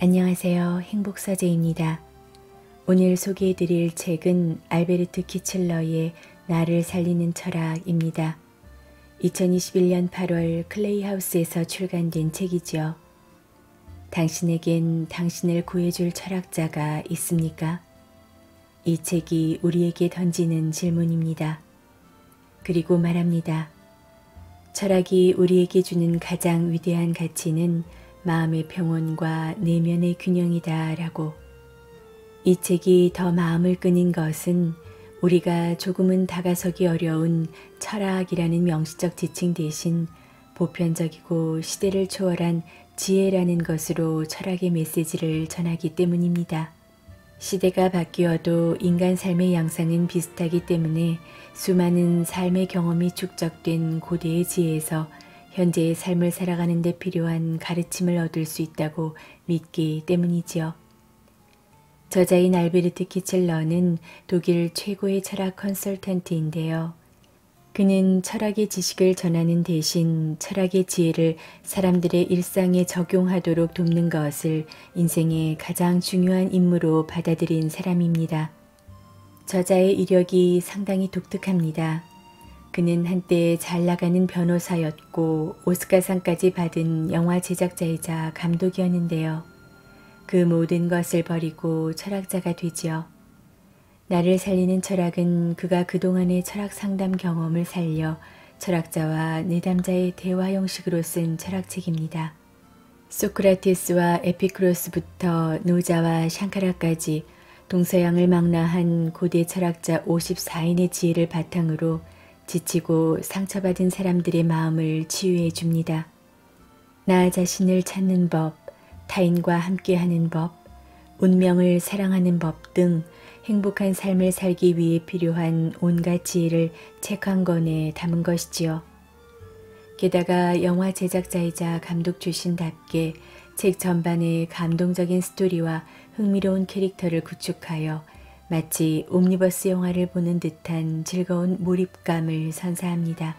안녕하세요. 행복서재입니다. 오늘 소개해드릴 책은 알베르트 키칠러의 나를 살리는 철학입니다. 2021년 8월 클레이하우스에서 출간된 책이죠. 당신에겐 당신을 구해줄 철학자가 있습니까? 이 책이 우리에게 던지는 질문입니다. 그리고 말합니다. 철학이 우리에게 주는 가장 위대한 가치는 마음의 평온과 내면의 균형이다 라고. 이 책이 더 마음을 끄는 것은 우리가 조금은 다가서기 어려운 철학이라는 명시적 지칭 대신 보편적이고 시대를 초월한 지혜라는 것으로 철학의 메시지를 전하기 때문입니다. 시대가 바뀌어도 인간 삶의 양상은 비슷하기 때문에 수많은 삶의 경험이 축적된 고대의 지혜에서 현재의 삶을 살아가는 데 필요한 가르침을 얻을 수 있다고 믿기 때문이지요. 저자인 알베르트 키칠러는 독일 최고의 철학 컨설턴트인데요. 그는 철학의 지식을 전하는 대신 철학의 지혜를 사람들의 일상에 적용하도록 돕는 것을 인생의 가장 중요한 임무로 받아들인 사람입니다. 저자의 이력이 상당히 독특합니다. 그는 한때 잘 나가는 변호사였고 오스카상까지 받은 영화 제작자이자 감독이었는데요. 그 모든 것을 버리고 철학자가 되지요. 나를 살리는 철학은 그가 그동안의 철학 상담 경험을 살려 철학자와 내담자의 대화 형식으로 쓴 철학책입니다. 소크라테스와 에피쿠로스부터 노자와 샹카라까지 동서양을 망라한 고대 철학자 54인의 지혜를 바탕으로 지치고 상처받은 사람들의 마음을 치유해 줍니다. 나 자신을 찾는 법, 타인과 함께하는 법, 운명을 사랑하는 법 등 행복한 삶을 살기 위해 필요한 온갖 지혜를 책 한 권에 담은 것이지요. 게다가 영화 제작자이자 감독 출신답게 책 전반에 감동적인 스토리와 흥미로운 캐릭터를 구축하여 마치 옴니버스 영화를 보는 듯한 즐거운 몰입감을 선사합니다.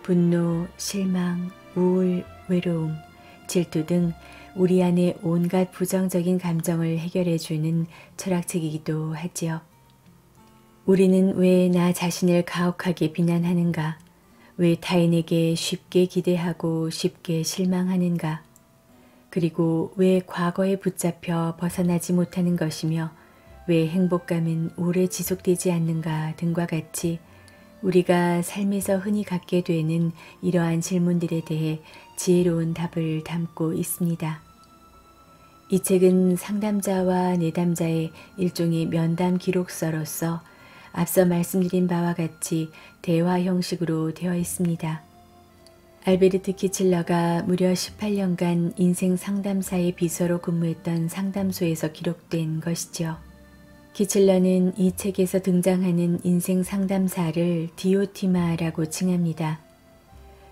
분노, 실망, 우울, 외로움, 질투 등 우리 안의 온갖 부정적인 감정을 해결해주는 철학책이기도 하지요. 우리는 왜 나 자신을 가혹하게 비난하는가? 왜 타인에게 쉽게 기대하고 쉽게 실망하는가? 그리고 왜 과거에 붙잡혀 벗어나지 못하는 것이며 왜 행복감은 오래 지속되지 않는가 등과 같이 우리가 삶에서 흔히 갖게 되는 이러한 질문들에 대해 지혜로운 답을 담고 있습니다. 이 책은 상담자와 내담자의 일종의 면담 기록서로서 앞서 말씀드린 바와 같이 대화 형식으로 되어 있습니다. 알베르트 키칠러가 무려 18년간 인생 상담사의 비서로 근무했던 상담소에서 기록된 것이죠. 키칠러는 이 책에서 등장하는 인생 상담사를 디오티마라고 칭합니다.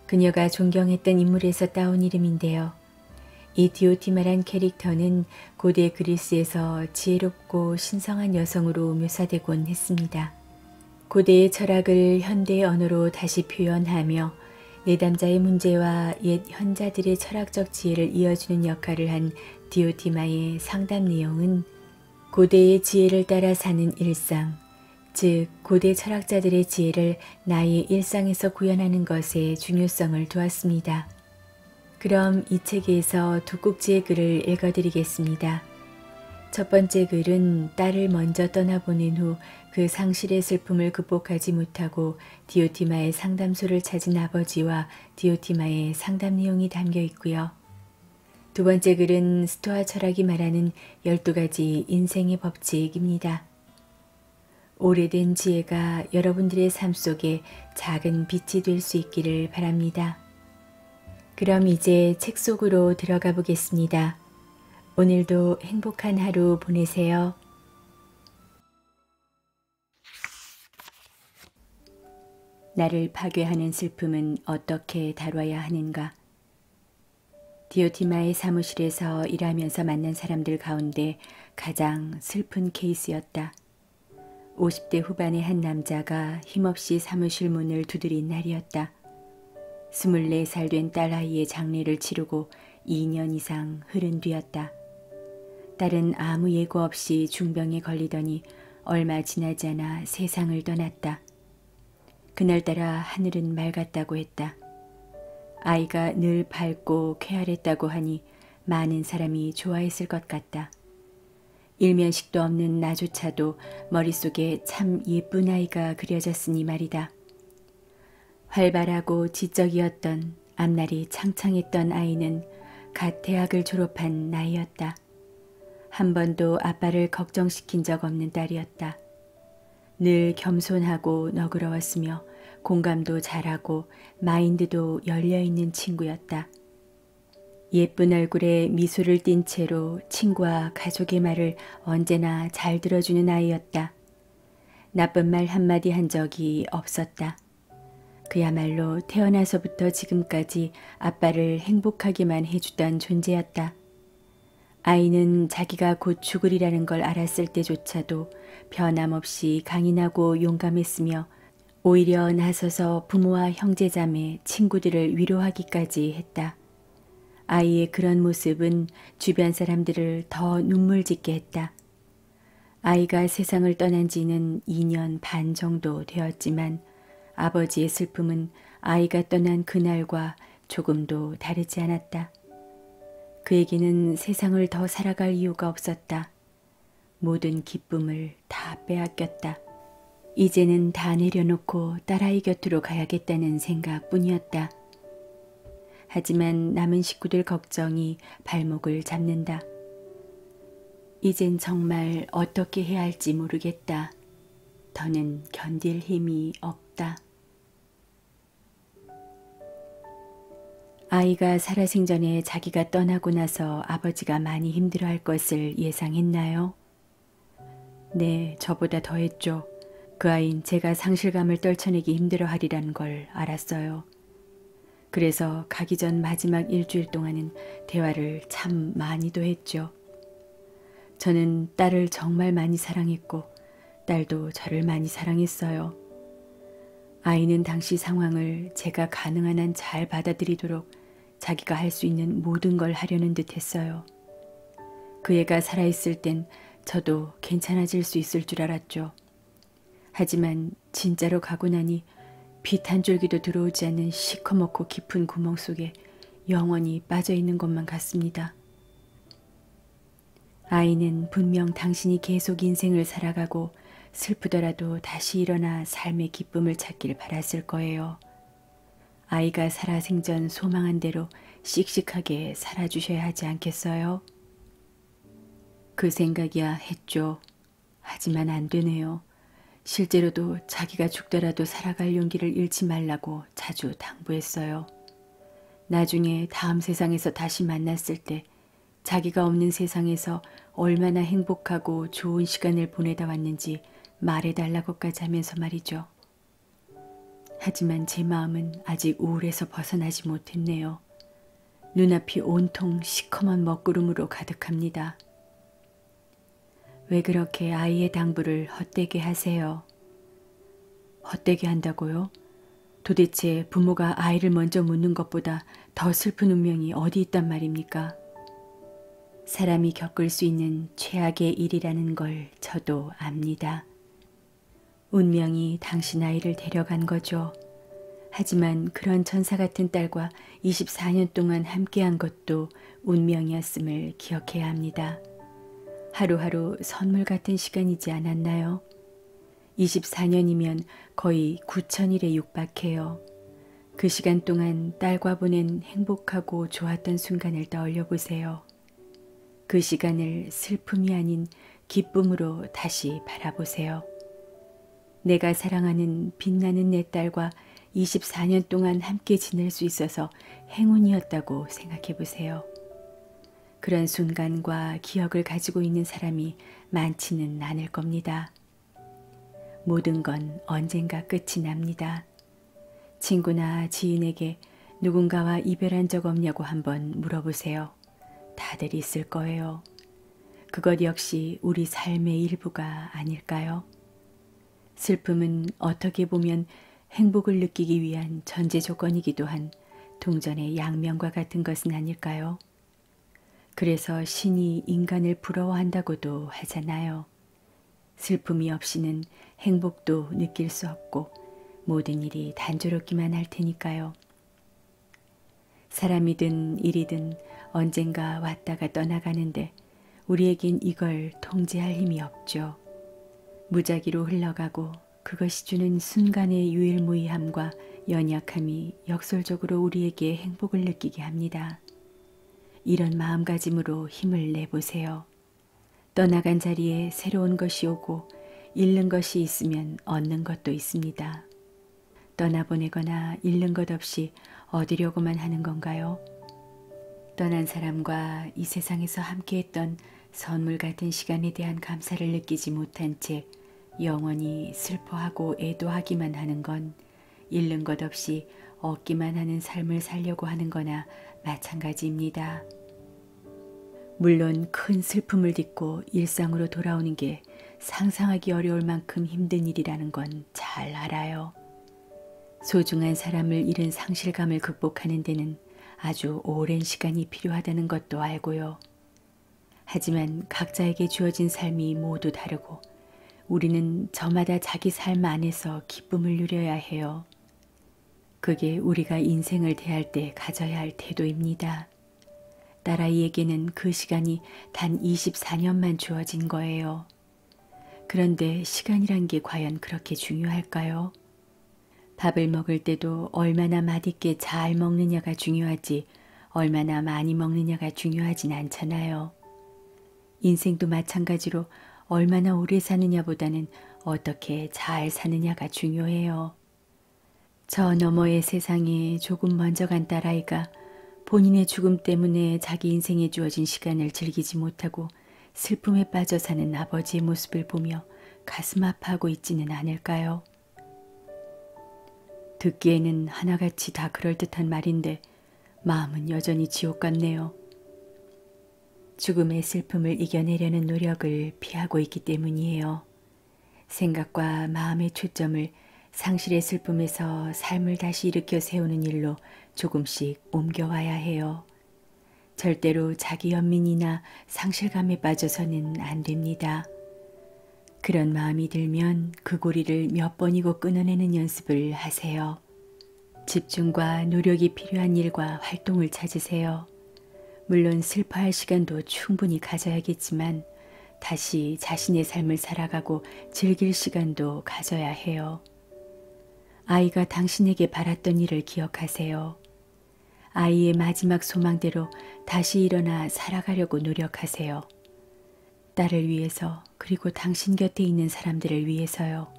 그녀가 존경했던 인물에서 따온 이름인데요. 이 디오티마란 캐릭터는 고대 그리스에서 지혜롭고 신성한 여성으로 묘사되곤 했습니다. 고대의 철학을 현대의 언어로 다시 표현하며 내담자의 문제와 옛 현자들의 철학적 지혜를 이어주는 역할을 한 디오티마의 상담 내용은 고대의 지혜를 따라 사는 일상, 즉 고대 철학자들의 지혜를 나의 일상에서 구현하는 것에 중요성을 두었습니다. 그럼 이 책에서 두 꼭지의 글을 읽어드리겠습니다. 첫 번째 글은 딸을 먼저 떠나보낸 후 그 상실의 슬픔을 극복하지 못하고 디오티마의 상담소를 찾은 아버지와 디오티마의 상담 내용이 담겨 있고요. 두 번째 글은 스토아 철학이 말하는 12가지 인생의 법칙입니다. 오래된 지혜가 여러분들의 삶 속에 작은 빛이 될 수 있기를 바랍니다. 그럼 이제 책 속으로 들어가 보겠습니다. 오늘도 행복한 하루 보내세요. 나를 파괴하는 슬픔은 어떻게 다뤄야 하는가? 디오티마의 사무실에서 일하면서 만난 사람들 가운데 가장 슬픈 케이스였다. 50대 후반의 한 남자가 힘없이 사무실 문을 두드린 날이었다. 24살 된 딸아이의 장례를 치르고 2년 이상 흐른 뒤였다. 딸은 아무 예고 없이 중병에 걸리더니 얼마 지나지 않아 세상을 떠났다. 그날따라 하늘은 맑았다고 했다. 아이가 늘 밝고 쾌활했다고 하니 많은 사람이 좋아했을 것 같다. 일면식도 없는 나조차도 머릿속에 참 예쁜 아이가 그려졌으니 말이다. 활발하고 지적이었던 앞날이 창창했던 아이는 갓 대학을 졸업한 나이였다. 한 번도 아빠를 걱정시킨 적 없는 딸이었다. 늘 겸손하고 너그러웠으며 공감도 잘하고 마인드도 열려있는 친구였다. 예쁜 얼굴에 미소를 띤 채로 친구와 가족의 말을 언제나 잘 들어주는 아이였다. 나쁜 말 한마디 한 적이 없었다. 그야말로 태어나서부터 지금까지 아빠를 행복하게만 해주던 존재였다. 아이는 자기가 곧 죽으리라는 걸 알았을 때조차도 변함없이 강인하고 용감했으며 오히려 나서서 부모와 형제자매, 친구들을 위로하기까지 했다. 아이의 그런 모습은 주변 사람들을 더 눈물 짓게 했다. 아이가 세상을 떠난 지는 2년 반 정도 되었지만 아버지의 슬픔은 아이가 떠난 그날과 조금도 다르지 않았다. 그에게는 세상을 더 살아갈 이유가 없었다. 모든 기쁨을 다 빼앗겼다. 이제는 다 내려놓고 딸아이 곁으로 가야겠다는 생각뿐이었다. 하지만 남은 식구들 걱정이 발목을 잡는다. 이젠 정말 어떻게 해야 할지 모르겠다. 더는 견딜 힘이 없다. 아이가 살아생전에 자기가 떠나고 나서 아버지가 많이 힘들어할 것을 예상했나요? 네, 저보다 더했죠. 그 아이는 제가 상실감을 떨쳐내기 힘들어하리라는 걸 알았어요. 그래서 가기 전 마지막 일주일 동안은 대화를 참 많이도 했죠. 저는 딸을 정말 많이 사랑했고 딸도 저를 많이 사랑했어요. 아이는 당시 상황을 제가 가능한 한 잘 받아들이도록 자기가 할 수 있는 모든 걸 하려는 듯 했어요. 그 애가 살아있을 땐 저도 괜찮아질 수 있을 줄 알았죠. 하지만 진짜로 가고 나니 빛 한 줄기도 들어오지 않는 시커멓고 깊은 구멍 속에 영원히 빠져있는 것만 같습니다. 아이는 분명 당신이 계속 인생을 살아가고 슬프더라도 다시 일어나 삶의 기쁨을 찾길 바랐을 거예요. 아이가 살아생전 소망한 대로 씩씩하게 살아주셔야 하지 않겠어요? 그 생각이야 했죠. 하지만 안 되네요. 실제로도 자기가 죽더라도 살아갈 용기를 잃지 말라고 자주 당부했어요. 나중에 다음 세상에서 다시 만났을 때 자기가 없는 세상에서 얼마나 행복하고 좋은 시간을 보내다 왔는지 말해달라고까지 하면서 말이죠. 하지만 제 마음은 아직 우울해서 벗어나지 못했네요. 눈앞이 온통 시커먼 먹구름으로 가득합니다. 왜 그렇게 아이의 당부를 헛되게 하세요? 헛되게 한다고요? 도대체 부모가 아이를 먼저 묻는 것보다 더 슬픈 운명이 어디 있단 말입니까? 사람이 겪을 수 있는 최악의 일이라는 걸 저도 압니다. 운명이 당신 아이를 데려간 거죠. 하지만 그런 천사 같은 딸과 24년 동안 함께한 것도 운명이었음을 기억해야 합니다. 하루하루 선물 같은 시간이지 않았나요? 24년이면 거의 9,000일에 육박해요. 그 시간 동안 딸과 보낸 행복하고 좋았던 순간을 떠올려 보세요. 그 시간을 슬픔이 아닌 기쁨으로 다시 바라보세요. 내가 사랑하는 빛나는 내 딸과 24년 동안 함께 지낼 수 있어서 행운이었다고 생각해 보세요. 그런 순간과 기억을 가지고 있는 사람이 많지는 않을 겁니다. 모든 건 언젠가 끝이 납니다. 친구나 지인에게 누군가와 이별한 적 없냐고 한번 물어보세요. 다들 있을 거예요. 그것 역시 우리 삶의 일부가 아닐까요? 슬픔은 어떻게 보면 행복을 느끼기 위한 전제 조건이기도 한 동전의 양면과 같은 것은 아닐까요? 그래서 신이 인간을 부러워한다고도 하잖아요. 슬픔이 없이는 행복도 느낄 수 없고 모든 일이 단조롭기만 할 테니까요. 사람이든 일이든 언젠가 왔다가 떠나가는데 우리에겐 이걸 통제할 힘이 없죠. 무작위로 흘러가고 그것이 주는 순간의 유일무이함과 연약함이 역설적으로 우리에게 행복을 느끼게 합니다. 이런 마음가짐으로 힘을 내보세요. 떠나간 자리에 새로운 것이 오고 잃는 것이 있으면 얻는 것도 있습니다. 떠나보내거나 잃는 것 없이 얻으려고만 하는 건가요? 떠난 사람과 이 세상에서 함께했던 선물 같은 시간에 대한 감사를 느끼지 못한 채 영원히 슬퍼하고 애도하기만 하는 건 잃는 것 없이 얻기만 하는 삶을 살려고 하는 거나 마찬가지입니다. 물론 큰 슬픔을 딛고 일상으로 돌아오는 게 상상하기 어려울 만큼 힘든 일이라는 건 잘 알아요. 소중한 사람을 잃은 상실감을 극복하는 데는 아주 오랜 시간이 필요하다는 것도 알고요. 하지만 각자에게 주어진 삶이 모두 다르고 우리는 저마다 자기 삶 안에서 기쁨을 누려야 해요. 그게 우리가 인생을 대할 때 가져야 할 태도입니다. 딸아이에게는 그 시간이 단 24년만 주어진 거예요. 그런데 시간이란 게 과연 그렇게 중요할까요? 밥을 먹을 때도 얼마나 맛있게 잘 먹느냐가 중요하지 얼마나 많이 먹느냐가 중요하진 않잖아요. 인생도 마찬가지로 얼마나 오래 사느냐보다는 어떻게 잘 사느냐가 중요해요. 저 너머의 세상에 조금 먼저 간 딸아이가 본인의 죽음 때문에 자기 인생에 주어진 시간을 즐기지 못하고 슬픔에 빠져 사는 아버지의 모습을 보며 가슴 아파하고 있지는 않을까요? 듣기에는 하나같이 다 그럴듯한 말인데 마음은 여전히 지옥 같네요. 죽음의 슬픔을 이겨내려는 노력을 피하고 있기 때문이에요. 생각과 마음의 초점을 상실의 슬픔에서 삶을 다시 일으켜 세우는 일로 조금씩 옮겨와야 해요. 절대로 자기 연민이나 상실감에 빠져서는 안 됩니다. 그런 마음이 들면 그 고리를 몇 번이고 끊어내는 연습을 하세요. 집중과 노력이 필요한 일과 활동을 찾으세요. 물론 슬퍼할 시간도 충분히 가져야겠지만 다시 자신의 삶을 살아가고 즐길 시간도 가져야 해요. 아이가 당신에게 바랐던 일을 기억하세요. 아이의 마지막 소망대로 다시 일어나 살아가려고 노력하세요. 딸을 위해서 그리고 당신 곁에 있는 사람들을 위해서요.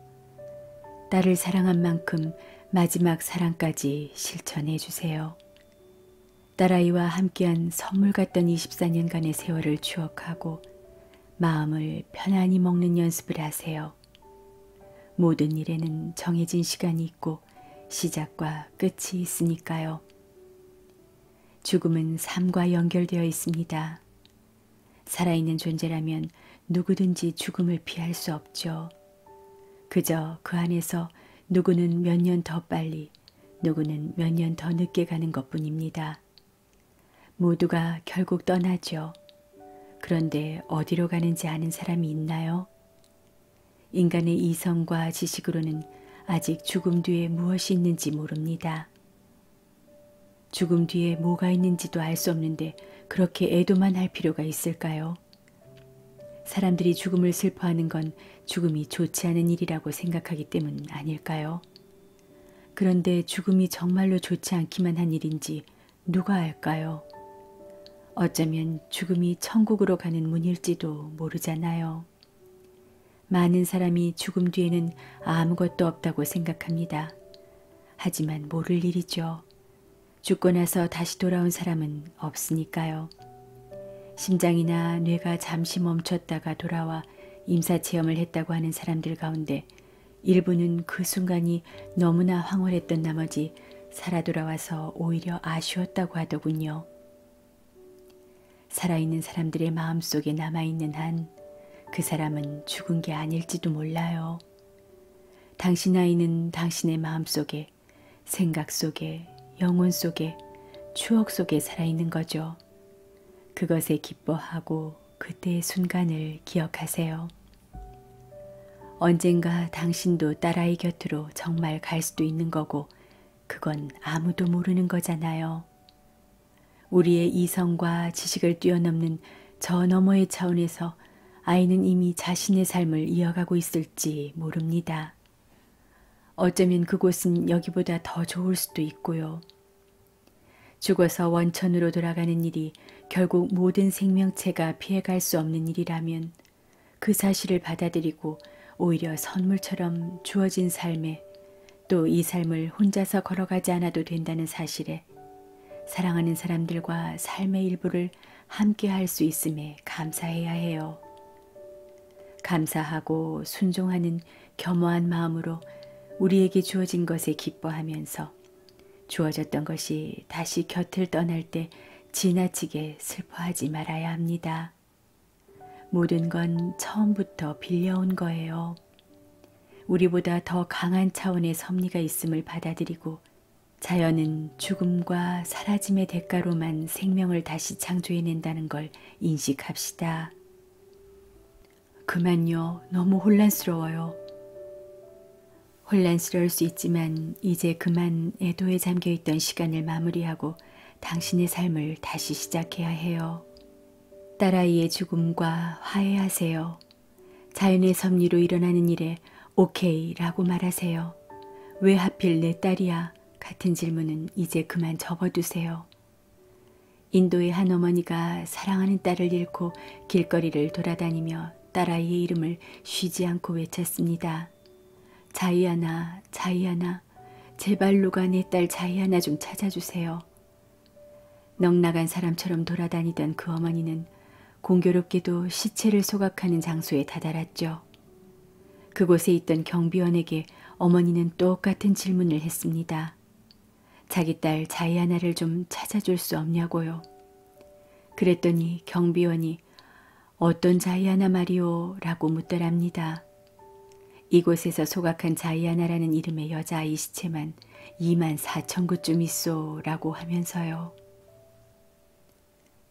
딸을 사랑한 만큼 마지막 사랑까지 실천해 주세요. 딸아이와 함께한 선물 같던 24년간의 세월을 추억하고 마음을 편안히 먹는 연습을 하세요. 모든 일에는 정해진 시간이 있고 시작과 끝이 있으니까요. 죽음은 삶과 연결되어 있습니다. 살아있는 존재라면 누구든지 죽음을 피할 수 없죠. 그저 그 안에서 누구는 몇 년 더 빨리, 누구는 몇 년 더 늦게 가는 것뿐입니다. 모두가 결국 떠나죠. 그런데 어디로 가는지 아는 사람이 있나요? 인간의 이성과 지식으로는 아직 죽음 뒤에 무엇이 있는지 모릅니다. 죽음 뒤에 뭐가 있는지도 알 수 없는데 그렇게 애도만 할 필요가 있을까요? 사람들이 죽음을 슬퍼하는 건 죽음이 좋지 않은 일이라고 생각하기 때문 아닐까요? 그런데 죽음이 정말로 좋지 않기만 한 일인지 누가 알까요? 어쩌면 죽음이 천국으로 가는 문일지도 모르잖아요. 많은 사람이 죽음 뒤에는 아무것도 없다고 생각합니다. 하지만 모를 일이죠. 죽고 나서 다시 돌아온 사람은 없으니까요. 심장이나 뇌가 잠시 멈췄다가 돌아와 임사체험을 했다고 하는 사람들 가운데 일부는 그 순간이 너무나 황홀했던 나머지 살아 돌아와서 오히려 아쉬웠다고 하더군요. 살아있는 사람들의 마음속에 남아있는 한 그 사람은 죽은 게 아닐지도 몰라요. 당신 아이는 당신의 마음속에, 생각 속에, 영혼 속에, 추억 속에 살아있는 거죠. 그것에 기뻐하고 그때의 순간을 기억하세요. 언젠가 당신도 딸아이 곁으로 정말 갈 수도 있는 거고 그건 아무도 모르는 거잖아요. 우리의 이성과 지식을 뛰어넘는 저 너머의 차원에서 아이는 이미 자신의 삶을 이어가고 있을지 모릅니다. 어쩌면 그곳은 여기보다 더 좋을 수도 있고요. 죽어서 원천으로 돌아가는 일이 결국 모든 생명체가 피해갈 수 없는 일이라면 그 사실을 받아들이고 오히려 선물처럼 주어진 삶에 또 이 삶을 혼자서 걸어가지 않아도 된다는 사실에 사랑하는 사람들과 삶의 일부를 함께 할 수 있음에 감사해야 해요. 감사하고 순종하는 겸허한 마음으로 우리에게 주어진 것에 기뻐하면서 주어졌던 것이 다시 곁을 떠날 때 지나치게 슬퍼하지 말아야 합니다. 모든 건 처음부터 빌려온 거예요. 우리보다 더 강한 차원의 섭리가 있음을 받아들이고 자연은 죽음과 사라짐의 대가로만 생명을 다시 창조해낸다는 걸 인식합시다. 그만요. 너무 혼란스러워요. 혼란스러울 수 있지만 이제 그만 애도에 잠겨있던 시간을 마무리하고 당신의 삶을 다시 시작해야 해요. 딸아이의 죽음과 화해하세요. 자연의 섭리로 일어나는 일에 오케이라고 말하세요. 왜 하필 내 딸이야? 같은 질문은 이제 그만 접어두세요. 인도의 한 어머니가 사랑하는 딸을 잃고 길거리를 돌아다니며 딸아이의 이름을 쉬지 않고 외쳤습니다. 자이아나, 자이아나, 제발 누가 내 딸 자이아나 좀 찾아주세요. 넉나간 사람처럼 돌아다니던 그 어머니는 공교롭게도 시체를 소각하는 장소에 다다랐죠. 그곳에 있던 경비원에게 어머니는 똑같은 질문을 했습니다. 자기 딸 자이아나를 좀 찾아줄 수 없냐고요. 그랬더니 경비원이 어떤 자이아나 말이오? 라고 묻더랍니다. 이곳에서 소각한 자이아나라는 이름의 여자아이 시체만 24,000구쯤 있소 라고 하면서요.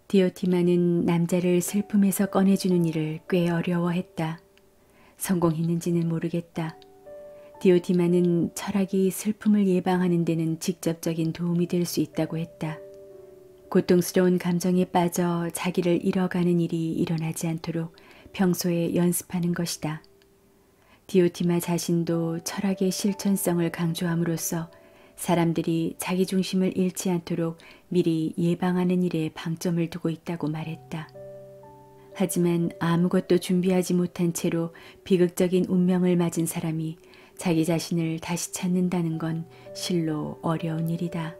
디오티마는 남자를 슬픔에서 꺼내주는 일을 꽤 어려워했다. 성공했는지는 모르겠다. 디오티마는 철학이 슬픔을 예방하는 데는 직접적인 도움이 될 수 있다고 했다. 고통스러운 감정에 빠져 자기를 잃어가는 일이 일어나지 않도록 평소에 연습하는 것이다. 디오티마 자신도 철학의 실천성을 강조함으로써 사람들이 자기 중심을 잃지 않도록 미리 예방하는 일에 방점을 두고 있다고 말했다. 하지만 아무것도 준비하지 못한 채로 비극적인 운명을 맞은 사람이 자기 자신을 다시 찾는다는 건 실로 어려운 일이다.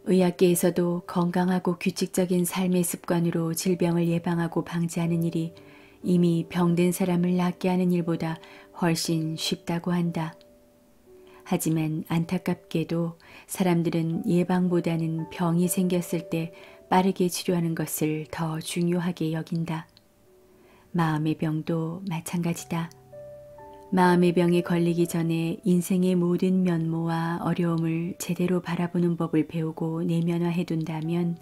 의학계에서도 건강하고 규칙적인 삶의 습관으로 질병을 예방하고 방지하는 일이 이미 병든 사람을 낫게 하는 일보다 훨씬 쉽다고 한다. 하지만 안타깝게도 사람들은 예방보다는 병이 생겼을 때 빠르게 치료하는 것을 더 중요하게 여긴다. 마음의 병도 마찬가지다. 마음의 병에 걸리기 전에 인생의 모든 면모와 어려움을 제대로 바라보는 법을 배우고 내면화해둔다면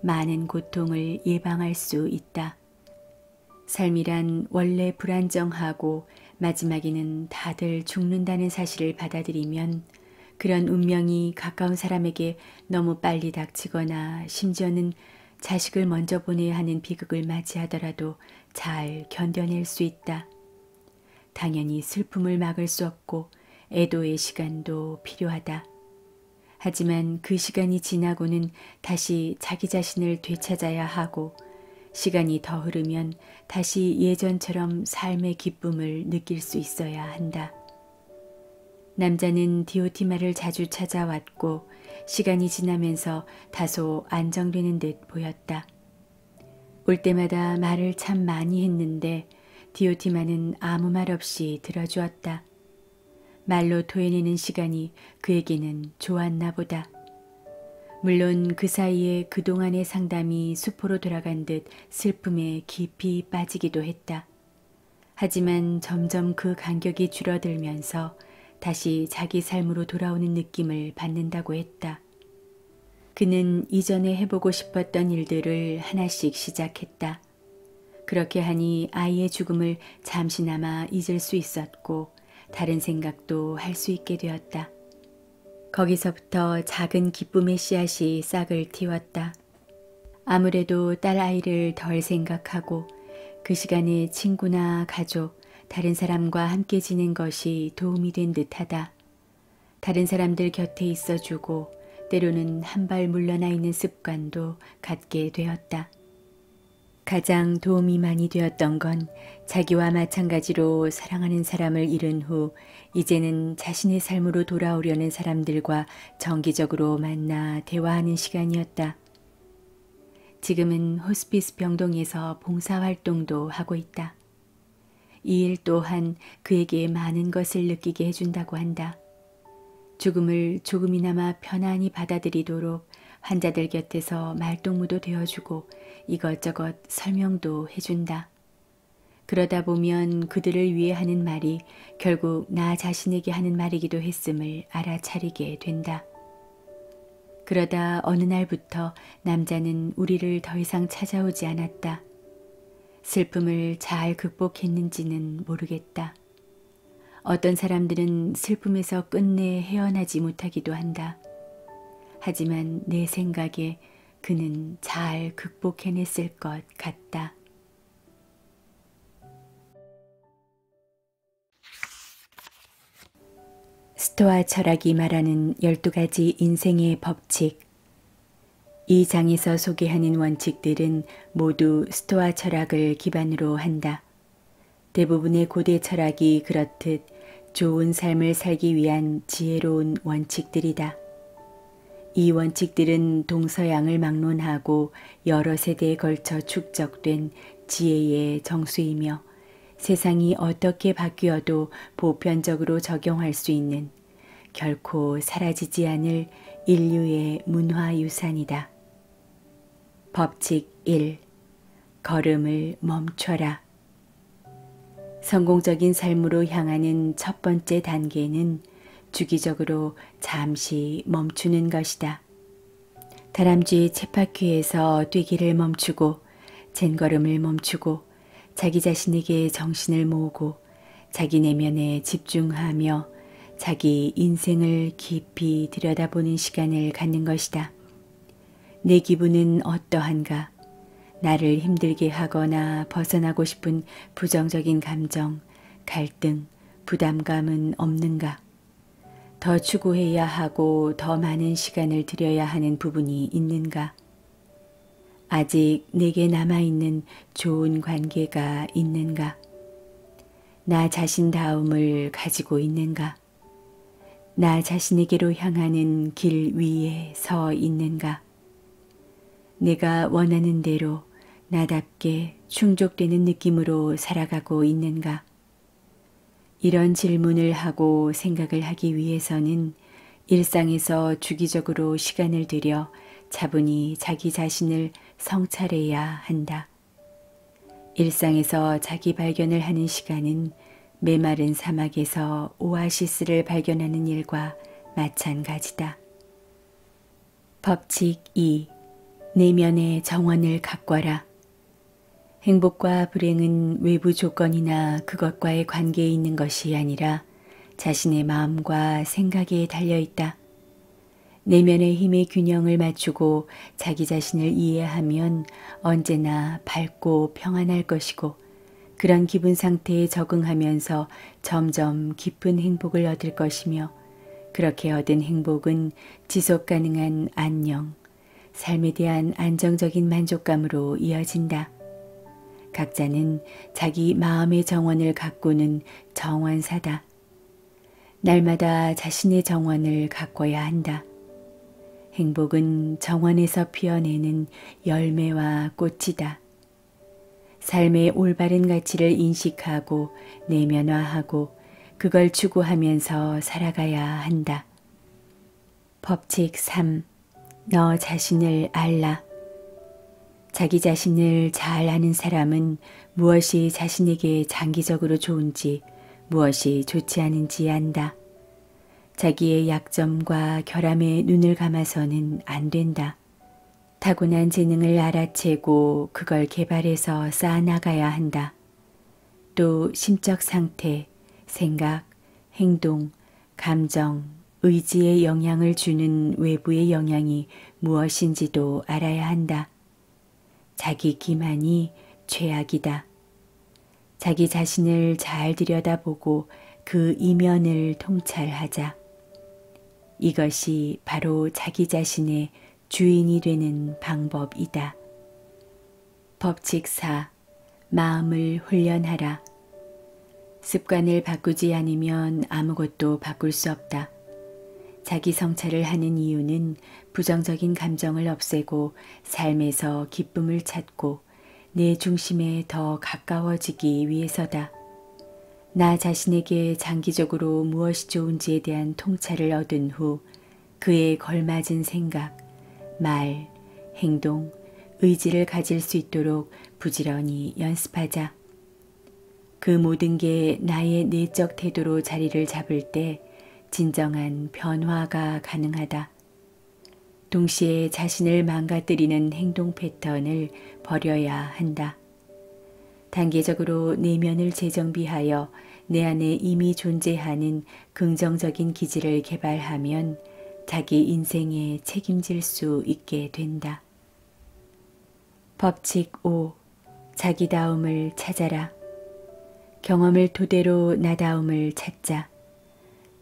많은 고통을 예방할 수 있다. 삶이란 원래 불안정하고 마지막에는 다들 죽는다는 사실을 받아들이면 그런 운명이 가까운 사람에게 너무 빨리 닥치거나 심지어는 자식을 먼저 보내야 하는 비극을 맞이하더라도 잘 견뎌낼 수 있다. 당연히 슬픔을 막을 수 없고 애도의 시간도 필요하다. 하지만 그 시간이 지나고는 다시 자기 자신을 되찾아야 하고 시간이 더 흐르면 다시 예전처럼 삶의 기쁨을 느낄 수 있어야 한다. 남자는 디오티마를 자주 찾아왔고 시간이 지나면서 다소 안정되는 듯 보였다. 올 때마다 말을 참 많이 했는데 디오티마는 아무 말 없이 들어주었다. 말로 토해내는 시간이 그에게는 좋았나 보다. 물론 그 사이에 그동안의 상담이 수포로 돌아간 듯 슬픔에 깊이 빠지기도 했다. 하지만 점점 그 간격이 줄어들면서 다시 자기 삶으로 돌아오는 느낌을 받는다고 했다. 그는 이전에 해보고 싶었던 일들을 하나씩 시작했다. 그렇게 하니 아이의 죽음을 잠시나마 잊을 수 있었고 다른 생각도 할 수 있게 되었다. 거기서부터 작은 기쁨의 씨앗이 싹을 틔웠다. 아무래도 딸 아이를 덜 생각하고 그 시간에 친구나 가족, 다른 사람과 함께 지낸 것이 도움이 된 듯하다. 다른 사람들 곁에 있어주고 때로는 한 발 물러나 있는 습관도 갖게 되었다. 가장 도움이 많이 되었던 건 자기와 마찬가지로 사랑하는 사람을 잃은 후 이제는 자신의 삶으로 돌아오려는 사람들과 정기적으로 만나 대화하는 시간이었다. 지금은 호스피스 병동에서 봉사활동도 하고 있다. 이 일 또한 그에게 많은 것을 느끼게 해준다고 한다. 죽음을 조금이나마 편안히 받아들이도록 환자들 곁에서 말동무도 되어주고 이것저것 설명도 해준다. 그러다 보면 그들을 위해 하는 말이 결국 나 자신에게 하는 말이기도 했음을 알아차리게 된다. 그러다 어느 날부터 남자는 우리를 더 이상 찾아오지 않았다. 슬픔을 잘 극복했는지는 모르겠다. 어떤 사람들은 슬픔에서 끝내 헤어나지 못하기도 한다. 하지만 내 생각에 그는 잘 극복해냈을 것 같다. 스토아 철학이 말하는 12가지 인생의 법칙. 이 장에서 소개하는 원칙들은 모두 스토아 철학을 기반으로 한다. 대부분의 고대 철학이 그렇듯 좋은 삶을 살기 위한 지혜로운 원칙들이다. 이 원칙들은 동서양을 막론하고 여러 세대에 걸쳐 축적된 지혜의 정수이며 세상이 어떻게 바뀌어도 보편적으로 적용할 수 있는 결코 사라지지 않을 인류의 문화유산이다. 법칙 1. 걸음을 멈춰라. 성공적인 삶으로 향하는 첫 번째 단계는 주기적으로 잠시 멈추는 것이다. 다람쥐 쳇바퀴에서 뛰기를 멈추고 젠걸음을 멈추고 자기 자신에게 정신을 모으고 자기 내면에 집중하며 자기 인생을 깊이 들여다보는 시간을 갖는 것이다. 내 기분은 어떠한가? 나를 힘들게 하거나 벗어나고 싶은 부정적인 감정, 갈등, 부담감은 없는가? 더 추구해야 하고 더 많은 시간을 들여야 하는 부분이 있는가? 아직 내게 남아있는 좋은 관계가 있는가? 나 자신다움을 가지고 있는가? 나 자신에게로 향하는 길 위에 서 있는가? 내가 원하는 대로 나답게 충족되는 느낌으로 살아가고 있는가? 이런 질문을 하고 생각을 하기 위해서는 일상에서 주기적으로 시간을 들여 차분히 자기 자신을 성찰해야 한다. 일상에서 자기 발견을 하는 시간은 메마른 사막에서 오아시스를 발견하는 일과 마찬가지다. 법칙 2. 내면의 정원을 가꿔라. 행복과 불행은 외부 조건이나 그것과의 관계에 있는 것이 아니라 자신의 마음과 생각에 달려있다. 내면의 힘의 균형을 맞추고 자기 자신을 이해하면 언제나 밝고 평안할 것이고 그런 기분 상태에 적응하면서 점점 깊은 행복을 얻을 것이며 그렇게 얻은 행복은 지속 가능한 안녕, 삶에 대한 안정적인 만족감으로 이어진다. 각자는 자기 마음의 정원을 가꾸는 정원사다. 날마다 자신의 정원을 가꿔야 한다. 행복은 정원에서 피어내는 열매와 꽃이다. 삶의 올바른 가치를 인식하고 내면화하고 그걸 추구하면서 살아가야 한다. 법칙 3. 너 자신을 알라. 자기 자신을 잘 아는 사람은 무엇이 자신에게 장기적으로 좋은지 무엇이 좋지 않은지 안다. 자기의 약점과 결함에 눈을 감아서는 안 된다. 타고난 재능을 알아채고 그걸 개발해서 쌓아나가야 한다. 또 심적 상태, 생각, 행동, 감정, 의지에 영향을 주는 외부의 영향이 무엇인지도 알아야 한다. 자기 기만이 죄악이다. 자기 자신을 잘 들여다보고 그 이면을 통찰하자. 이것이 바로 자기 자신의 주인이 되는 방법이다. 법칙 4. 마음을 훈련하라. 습관을 바꾸지 않으면 아무것도 바꿀 수 없다. 자기 성찰을 하는 이유는 부정적인 감정을 없애고 삶에서 기쁨을 찾고 내 중심에 더 가까워지기 위해서다. 나 자신에게 장기적으로 무엇이 좋은지에 대한 통찰을 얻은 후 그에 걸맞은 생각, 말, 행동, 의지를 가질 수 있도록 부지런히 연습하자. 그 모든 게 나의 내적 태도로 자리를 잡을 때 진정한 변화가 가능하다. 동시에 자신을 망가뜨리는 행동 패턴을 버려야 한다. 단계적으로 내면을 재정비하여 내 안에 이미 존재하는 긍정적인 기질을 개발하면 자기 인생에 책임질 수 있게 된다. 법칙 5. 자기다움을 찾아라. 경험을 토대로 나다움을 찾자.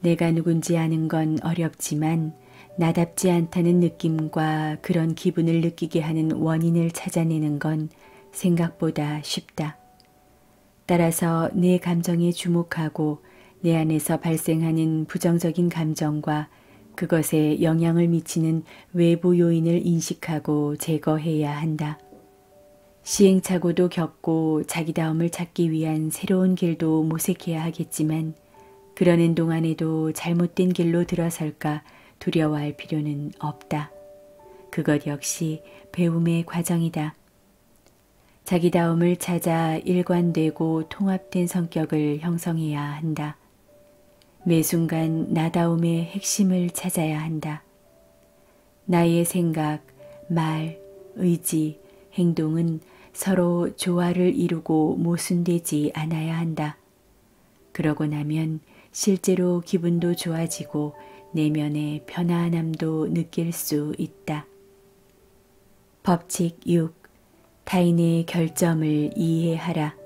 내가 누군지 아는 건 어렵지만 나답지 않다는 느낌과 그런 기분을 느끼게 하는 원인을 찾아내는 건 생각보다 쉽다. 따라서 내 감정에 주목하고 내 안에서 발생하는 부정적인 감정과 그것에 영향을 미치는 외부 요인을 인식하고 제거해야 한다. 시행착오도 겪고 자기다움을 찾기 위한 새로운 길도 모색해야 하겠지만 그러는 동안에도 잘못된 길로 들어설까 두려워할 필요는 없다. 그것 역시 배움의 과정이다. 자기다움을 찾아 일관되고 통합된 성격을 형성해야 한다. 매 순간 나다움의 핵심을 찾아야 한다. 나의 생각, 말, 의지, 행동은 서로 조화를 이루고 모순되지 않아야 한다. 그러고 나면 실제로 기분도 좋아지고 내면의 편안함도 느낄 수 있다. 법칙 6. 타인의 결점을 이해하라.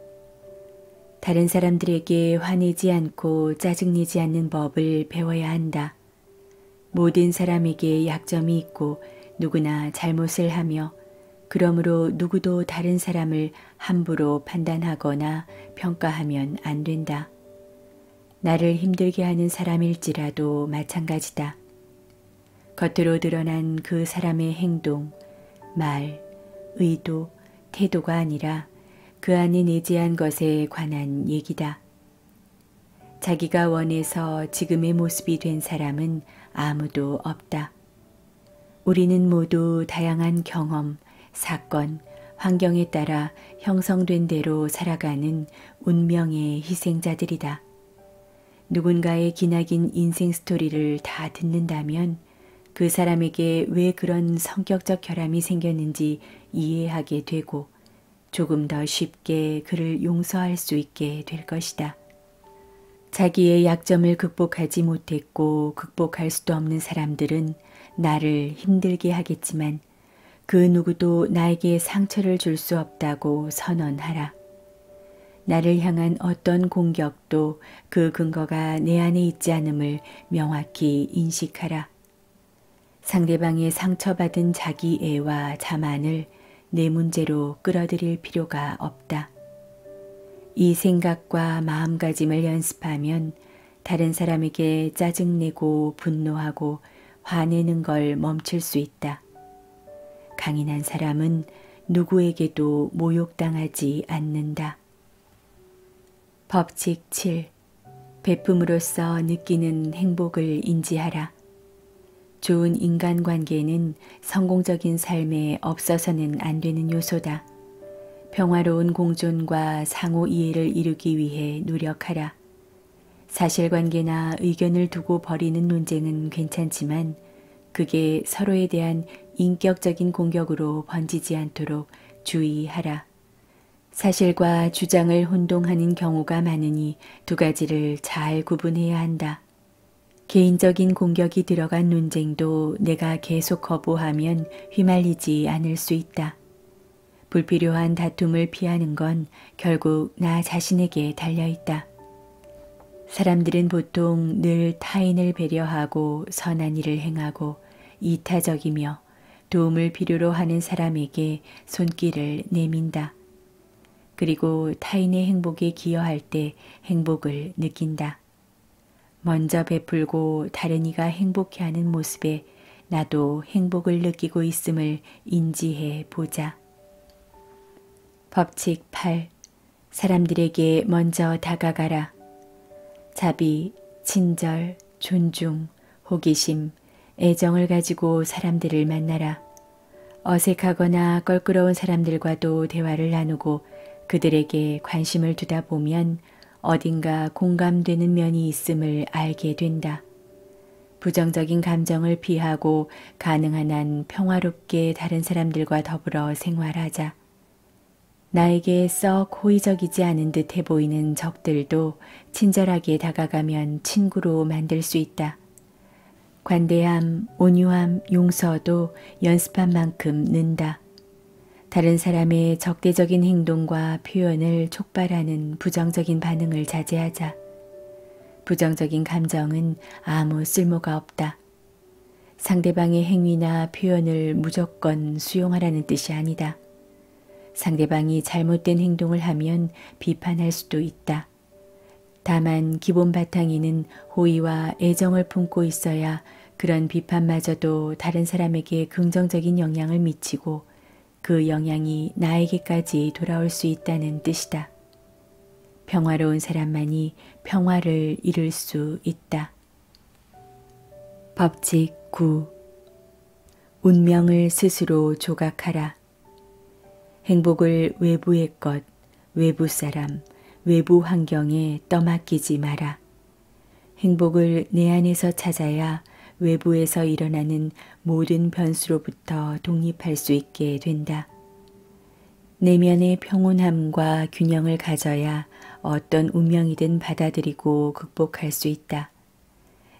다른 사람들에게 화내지 않고 짜증내지 않는 법을 배워야 한다. 모든 사람에게 약점이 있고 누구나 잘못을 하며 그러므로 누구도 다른 사람을 함부로 판단하거나 평가하면 안 된다. 나를 힘들게 하는 사람일지라도 마찬가지다. 겉으로 드러난 그 사람의 행동, 말, 의도, 태도가 아니라 그 안에 내재한 것에 관한 얘기다. 자기가 원해서 지금의 모습이 된 사람은 아무도 없다. 우리는 모두 다양한 경험, 사건, 환경에 따라 형성된 대로 살아가는 운명의 희생자들이다. 누군가의 기나긴 인생 스토리를 다 듣는다면 그 사람에게 왜 그런 성격적 결함이 생겼는지 이해하게 되고 조금 더 쉽게 그를 용서할 수 있게 될 것이다. 자기의 약점을 극복하지 못했고 극복할 수도 없는 사람들은 나를 힘들게 하겠지만 그 누구도 나에게 상처를 줄 수 없다고 선언하라. 나를 향한 어떤 공격도 그 근거가 내 안에 있지 않음을 명확히 인식하라. 상대방의 상처받은 자기 애와 자만을 내 문제로 끌어들일 필요가 없다. 이 생각과 마음가짐을 연습하면 다른 사람에게 짜증내고 분노하고 화내는 걸 멈출 수 있다. 강인한 사람은 누구에게도 모욕당하지 않는다. 법칙 7. 베품으로써 느끼는 행복을 인지하라. 좋은 인간관계는 성공적인 삶에 없어서는 안 되는 요소다. 평화로운 공존과 상호 이해를 이루기 위해 노력하라. 사실관계나 의견을 두고 벌이는 논쟁은 괜찮지만 그게 서로에 대한 인격적인 공격으로 번지지 않도록 주의하라. 사실과 주장을 혼동하는 경우가 많으니 두 가지를 잘 구분해야 한다. 개인적인 공격이 들어간 논쟁도 내가 계속 거부하면 휘말리지 않을 수 있다. 불필요한 다툼을 피하는 건 결국 나 자신에게 달려있다. 사람들은 보통 늘 타인을 배려하고 선한 일을 행하고 이타적이며 도움을 필요로 하는 사람에게 손길을 내민다. 그리고 타인의 행복에 기여할 때 행복을 느낀다. 먼저 베풀고 다른 이가 행복해하는 모습에 나도 행복을 느끼고 있음을 인지해 보자. 법칙 8. 사람들에게 먼저 다가가라. 자비, 친절, 존중, 호기심, 애정을 가지고 사람들을 만나라. 어색하거나 껄끄러운 사람들과도 대화를 나누고 그들에게 관심을 두다 보면 어딘가 공감되는 면이 있음을 알게 된다. 부정적인 감정을 피하고 가능한 한 평화롭게 다른 사람들과 더불어 생활하자. 나에게 썩 호의적이지 않은 듯해 보이는 적들도 친절하게 다가가면 친구로 만들 수 있다. 관대함, 온유함, 용서도 연습한 만큼 는다. 다른 사람의 적대적인 행동과 표현을 촉발하는 부정적인 반응을 자제하자. 부정적인 감정은 아무 쓸모가 없다. 상대방의 행위나 표현을 무조건 수용하라는 뜻이 아니다. 상대방이 잘못된 행동을 하면 비판할 수도 있다. 다만 기본 바탕에는 호의와 애정을 품고 있어야 그런 비판마저도 다른 사람에게 긍정적인 영향을 미치고 그 영향이 나에게까지 돌아올 수 있다는 뜻이다. 평화로운 사람만이 평화를 이룰 수 있다. 법칙 9. 운명을 스스로 조각하라. 행복을 외부의 것, 외부 사람, 외부 환경에 떠맡기지 마라. 행복을 내 안에서 찾아야 외부에서 일어나는 모든 변수로부터 독립할 수 있게 된다. 내면의 평온함과 균형을 가져야 어떤 운명이든 받아들이고 극복할 수 있다.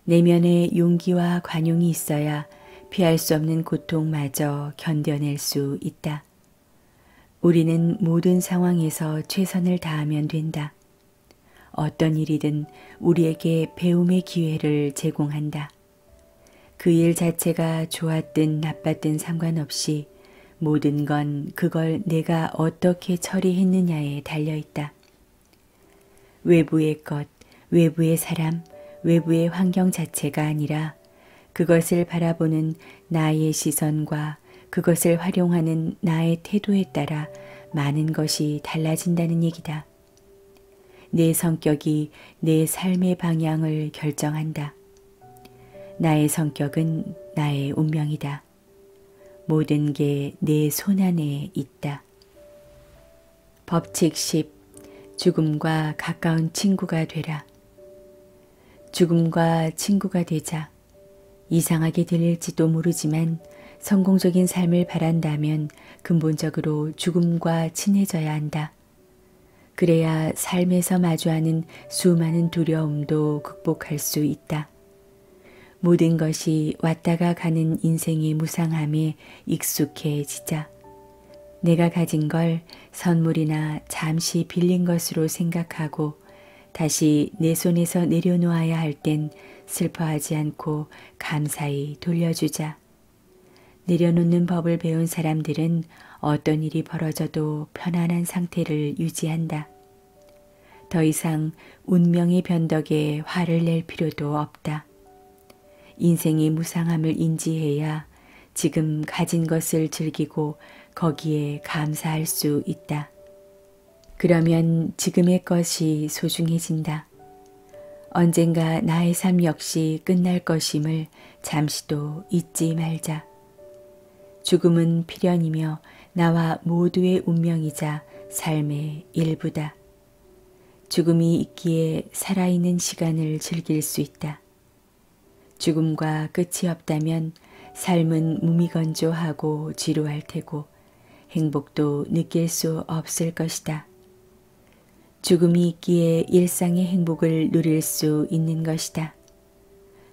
내면에 용기와 관용이 있어야 피할 수 없는 고통마저 견뎌낼 수 있다. 우리는 모든 상황에서 최선을 다하면 된다. 어떤 일이든 우리에게 배움의 기회를 제공한다. 그 일 자체가 좋았든 나빴든 상관없이 모든 건 그걸 내가 어떻게 처리했느냐에 달려있다. 외부의 것, 외부의 사람, 외부의 환경 자체가 아니라 그것을 바라보는 나의 시선과 그것을 활용하는 나의 태도에 따라 많은 것이 달라진다는 얘기다. 내 성격이 내 삶의 방향을 결정한다. 나의 성격은 나의 운명이다. 모든 게 내 손안에 있다. 법칙 10. 죽음과 가까운 친구가 되라. 죽음과 친구가 되자. 이상하게 들릴지도 모르지만 성공적인 삶을 바란다면 근본적으로 죽음과 친해져야 한다. 그래야 삶에서 마주하는 수많은 두려움도 극복할 수 있다. 모든 것이 왔다가 가는 인생의 무상함에 익숙해지자. 내가 가진 걸 선물이나 잠시 빌린 것으로 생각하고 다시 내 손에서 내려놓아야 할 땐 슬퍼하지 않고 감사히 돌려주자. 내려놓는 법을 배운 사람들은 어떤 일이 벌어져도 편안한 상태를 유지한다. 더 이상 운명의 변덕에 화를 낼 필요도 없다. 인생의 무상함을 인지해야 지금 가진 것을 즐기고 거기에 감사할 수 있다. 그러면 지금의 것이 소중해진다. 언젠가 나의 삶 역시 끝날 것임을 잠시도 잊지 말자. 죽음은 필연이며 나와 모두의 운명이자 삶의 일부다. 죽음이 있기에 살아있는 시간을 즐길 수 있다. 죽음과 끝이 없다면 삶은 무미건조하고 지루할 테고 행복도 느낄 수 없을 것이다. 죽음이 있기에 일상의 행복을 누릴 수 있는 것이다.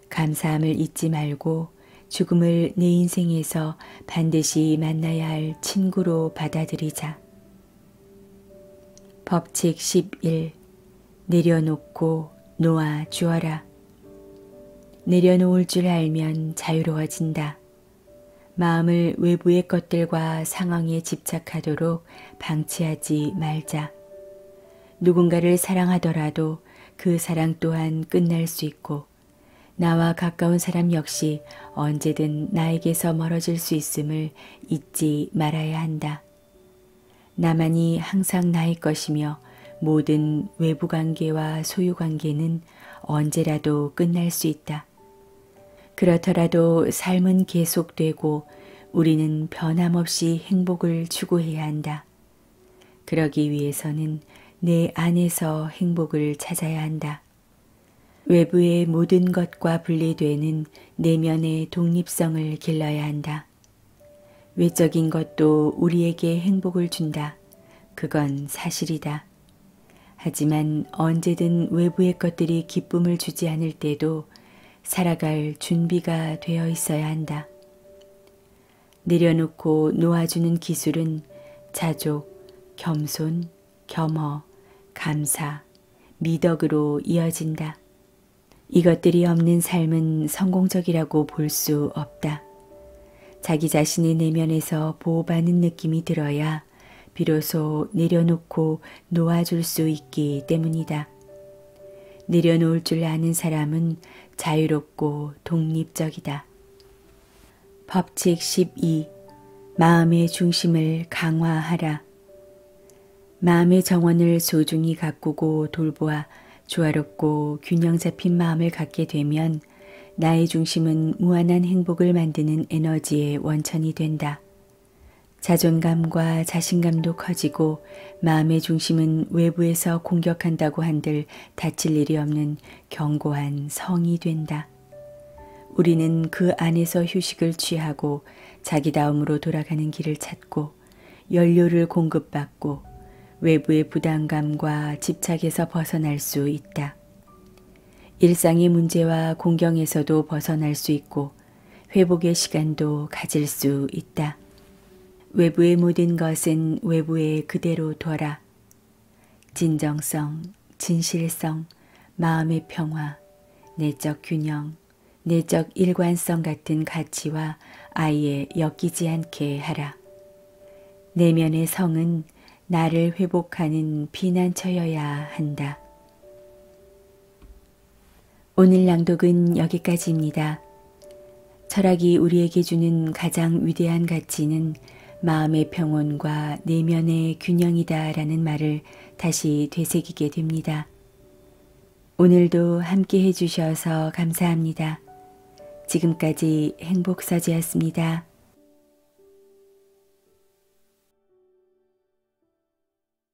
감사함을 잊지 말고 죽음을 내 인생에서 반드시 만나야 할 친구로 받아들이자. 법칙 11. 내려놓고 놓아 주어라. 내려놓을 줄 알면 자유로워진다. 마음을 외부의 것들과 상황에 집착하도록 방치하지 말자. 누군가를 사랑하더라도 그 사랑 또한 끝날 수 있고 나와 가까운 사람 역시 언제든 나에게서 멀어질 수 있음을 잊지 말아야 한다. 나만이 항상 나의 것이며 모든 외부 관계와 소유 관계는 언제라도 끝날 수 있다. 그렇더라도 삶은 계속되고 우리는 변함없이 행복을 추구해야 한다. 그러기 위해서는 내 안에서 행복을 찾아야 한다. 외부의 모든 것과 분리되는 내면의 독립성을 길러야 한다. 외적인 것도 우리에게 행복을 준다. 그건 사실이다. 하지만 언제든 외부의 것들이 기쁨을 주지 않을 때도 살아갈 준비가 되어 있어야 한다. 내려놓고 놓아주는 기술은 자족, 겸손, 겸허, 감사, 미덕으로 이어진다. 이것들이 없는 삶은 성공적이라고 볼 수 없다. 자기 자신의 내면에서 보호받는 느낌이 들어야 비로소 내려놓고 놓아줄 수 있기 때문이다. 내려놓을 줄 아는 사람은 자유롭고 독립적이다. 법칙 12. 마음의 중심을 강화하라. 마음의 정원을 소중히 가꾸고 돌보아 조화롭고 균형 잡힌 마음을 갖게 되면 나의 중심은 무한한 행복을 만드는 에너지의 원천이 된다. 자존감과 자신감도 커지고 마음의 중심은 외부에서 공격한다고 한들 다칠 일이 없는 견고한 성이 된다. 우리는 그 안에서 휴식을 취하고 자기다움으로 돌아가는 길을 찾고 연료를 공급받고 외부의 부담감과 집착에서 벗어날 수 있다. 일상의 문제와 공경에서도 벗어날 수 있고 회복의 시간도 가질 수 있다. 외부의 모든 것은 외부에 그대로 둬라. 진정성, 진실성, 마음의 평화, 내적 균형, 내적 일관성 같은 가치와 아예 엮이지 않게 하라. 내면의 성은 나를 회복하는 피난처여야 한다. 오늘 낭독은 여기까지입니다. 철학이 우리에게 주는 가장 위대한 가치는 마음의 평온과 내면의 균형이다라는 말을 다시 되새기게 됩니다. 오늘도 함께 해주셔서 감사합니다. 지금까지 행복서지였습니다.